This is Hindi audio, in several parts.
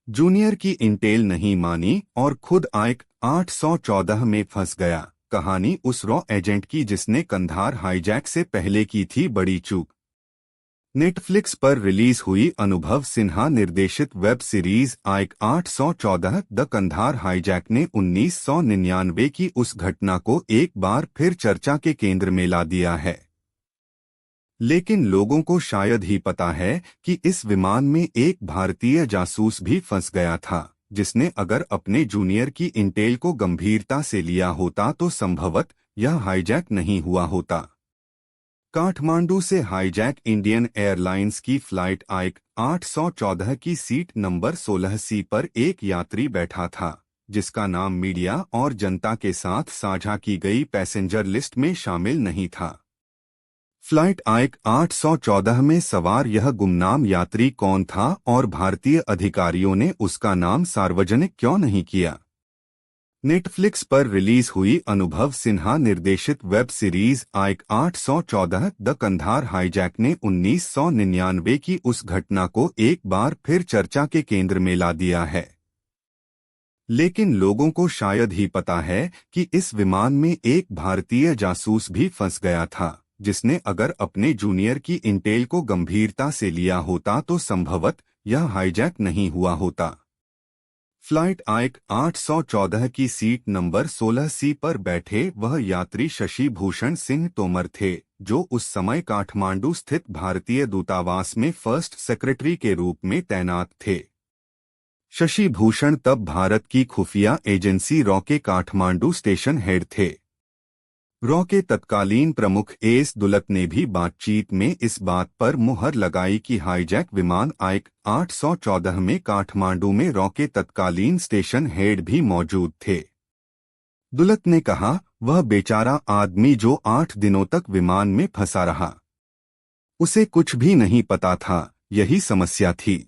जूनियर की इंटेल नहीं मानी और खुद आइक 814 में फंस गया। कहानी उस रॉ एजेंट की जिसने कंधार हाईजैक से पहले की थी बड़ी चूक। नेटफ्लिक्स पर रिलीज हुई अनुभव सिन्हा निर्देशित वेब सीरीज आइक 814 द कंधार हाईजैक ने 1999 की उस घटना को एक बार फिर चर्चा के केंद्र में ला दिया है। लेकिन लोगों को शायद ही पता है कि इस विमान में एक भारतीय जासूस भी फंस गया था, जिसने अगर अपने जूनियर की इंटेल को गंभीरता से लिया होता तो संभवत यह हाईजैक नहीं हुआ होता। काठमांडू से हाईजैक इंडियन एयरलाइंस की फ्लाइट आइक 814 की सीट नंबर 16C पर एक यात्री बैठा था, जिसका नाम मीडिया और जनता के साथ साझा की गई पैसेंजर लिस्ट में शामिल नहीं था। फ्लाइट आइक 814 में सवार यह गुमनाम यात्री कौन था और भारतीय अधिकारियों ने उसका नाम सार्वजनिक क्यों नहीं किया? नेटफ्लिक्स पर रिलीज हुई अनुभव सिन्हा निर्देशित वेब सीरीज आइक 814 द कंधार हाईजैक ने 1999 की उस घटना को एक बार फिर चर्चा के केंद्र में ला दिया है। लेकिन लोगों को शायद ही पता है कि इस विमान में एक भारतीय जासूस भी फंस गया था, जिसने अगर अपने जूनियर की इंटेल को गंभीरता से लिया होता तो संभवत यह हाईजैक नहीं हुआ होता। फ्लाइट आइक 814 की सीट नंबर 16C पर बैठे वह यात्री शशि भूषण सिंह तोमर थे, जो उस समय काठमांडू स्थित भारतीय दूतावास में फर्स्ट सेक्रेटरी के रूप में तैनात थे। शशि भूषण तब भारत की खुफिया एजेंसी रॉ के काठमांडू स्टेशन हेड थे। रॉ के तत्कालीन प्रमुख एस दुलत ने भी बातचीत में इस बात पर मुहर लगाई कि हाईजैक विमान आइक 814 में काठमांडू में रॉ के तत्कालीन स्टेशन हेड भी मौजूद थे। दुलत ने कहा, वह बेचारा आदमी जो 8 दिनों तक विमान में फंसा रहा, उसे कुछ भी नहीं पता था, यही समस्या थी।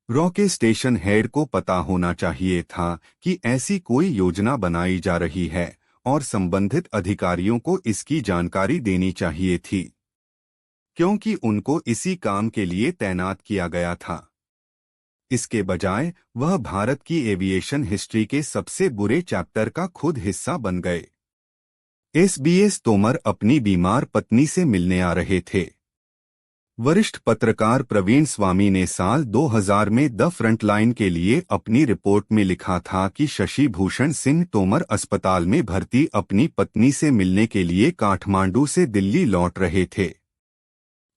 रॉ के स्टेशन हेड को पता होना चाहिए था कि ऐसी कोई योजना बनाई जा रही है और संबंधित अधिकारियों को इसकी जानकारी देनी चाहिए थी, क्योंकि उनको इसी काम के लिए तैनात किया गया था। इसके बजाय वह भारत की एविएशन हिस्ट्री के सबसे बुरे चैप्टर का खुद हिस्सा बन गए। एसबीएस तोमर अपनी बीमार पत्नी से मिलने आ रहे थे। वरिष्ठ पत्रकार प्रवीण स्वामी ने साल 2000 में द फ्रंटलाइन के लिए अपनी रिपोर्ट में लिखा था कि शशि भूषण सिंह तोमर अस्पताल में भर्ती अपनी पत्नी से मिलने के लिए काठमांडू से दिल्ली लौट रहे थे।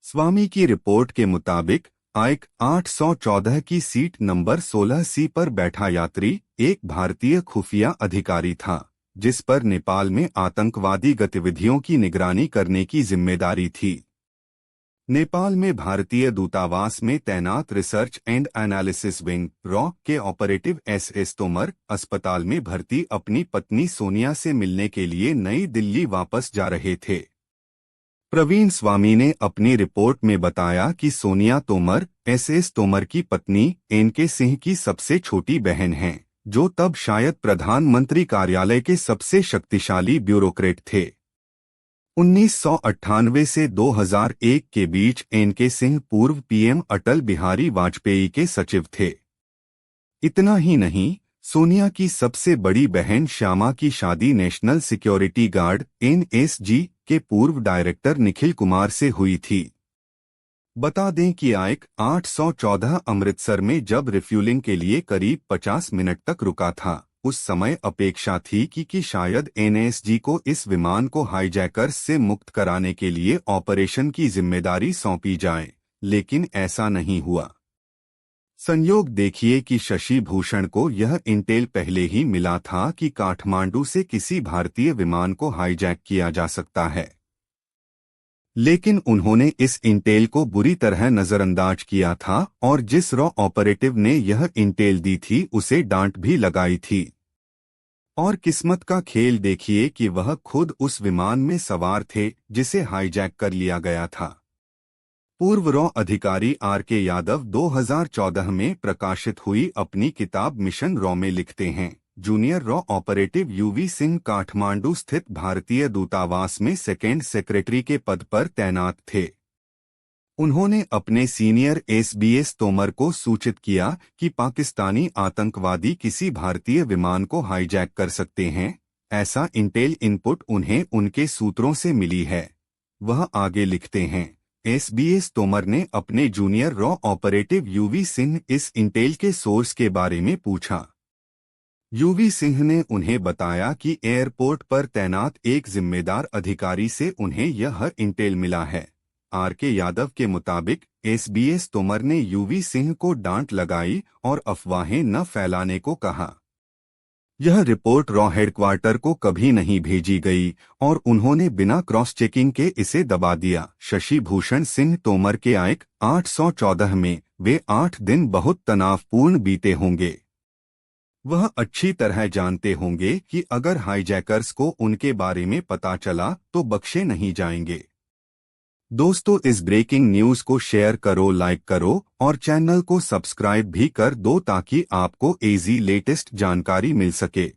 स्वामी की रिपोर्ट के मुताबिक आइक 814 की सीट नंबर 16C पर बैठा यात्री एक भारतीय खुफिया अधिकारी था, जिस पर नेपाल में आतंकवादी गतिविधियों की निगरानी करने की जिम्मेदारी थी। नेपाल में भारतीय दूतावास में तैनात research and analysis wing raw के ऑपरेटिव एस तोमर अस्पताल में भर्ती अपनी पत्नी सोनिया से मिलने के लिए नई दिल्ली वापस जा रहे थे। प्रवीण स्वामी ने अपनी रिपोर्ट में बताया कि सोनिया तोमर एस तोमर की पत्नी एनके सिंह की सबसे छोटी बहन हैं, जो तब शायद प्रधानमंत्री कार्यालय के सबसे शक्तिशाली ब्यूरोक्रेट थे। 1998 से 2001 के बीच एनके सिंह पूर्व पीएम अटल बिहारी वाजपेयी के सचिव थे। इतना ही नहीं, सोनिया की सबसे बड़ी बहन श्यामा की शादी नेशनल सिक्योरिटी गार्ड एनएसजी के पूर्व डायरेक्टर निखिल कुमार से हुई थी। बता दें कि आइक 814 अमृतसर में जब रिफ्यूलिंग के लिए करीब 50 मिनट तक रुका था, उस समय अपेक्षा थी कि शायद एनएसजी को इस विमान को हाईजैकर्स से मुक्त कराने के लिए ऑपरेशन की जिम्मेदारी सौंपी जाए, लेकिन ऐसा नहीं हुआ। संयोग देखिए कि शशि भूषण को यह इंटेल पहले ही मिला था कि काठमांडू से किसी भारतीय विमान को हाईजैक किया जा सकता है, लेकिन उन्होंने इस इंटेल को बुरी तरह नजरअंदाज किया था और जिस रॉ ऑपरेटिव ने यह इंटेल दी थी उसे डांट भी लगाई थी। और किस्मत का खेल देखिए कि वह खुद उस विमान में सवार थे जिसे हाईजैक कर लिया गया था। पूर्व रॉ अधिकारी आर.के. यादव 2014 में प्रकाशित हुई अपनी किताब मिशन रॉ में लिखते हैं, junior raw operative UV Singh Kathmandu स्थित भारतीय दूतावास में सेकेंड सेक्रेटरी के पद पर तैनात थे। उन्होंने अपने सीनियर एसबीएस तोमर को सूचित किया कि पाकिस्तानी आतंकवादी किसी भारतीय विमान को हाईजैक कर सकते हैं। ऐसा इंटेल इनपुट उन्हें उनके सूत्रों से मिली है। वह आगे लिखते हैं, एसबीएस तोमर ने अपने junior raw operative UV Singh इस इंटेल के सोर्स के बारे में पूछा। यूवी सिंह ने उन्हें बताया कि एयरपोर्ट पर तैनात एक जिम्मेदार अधिकारी से उन्हें यह इंटेल मिला है। आर.के. यादव के मुताबिक एसबीएस तोमर ने यूवी सिंह को डांट लगाई और अफवाहें न फैलाने को कहा। यह रिपोर्ट रॉ हेडक्वार्टर को कभी नहीं भेजी गई और उन्होंने बिना क्रॉस चेकिंग के इसे दबा दिया। शशि भूषण सिंह तोमर के आईक 814 में वे 8 दिन बहुत तनावपूर्ण बीते होंगे। वह अच्छी तरह जानते होंगे कि अगर हाईजैकर्स को उनके बारे में पता चला तो बख्शे नहीं जाएंगे। दोस्तों, इस ब्रेकिंग न्यूज को शेयर करो, लाइक करो और चैनल को सब्सक्राइब भी कर दो ताकि आपको इजी लेटेस्ट जानकारी मिल सके।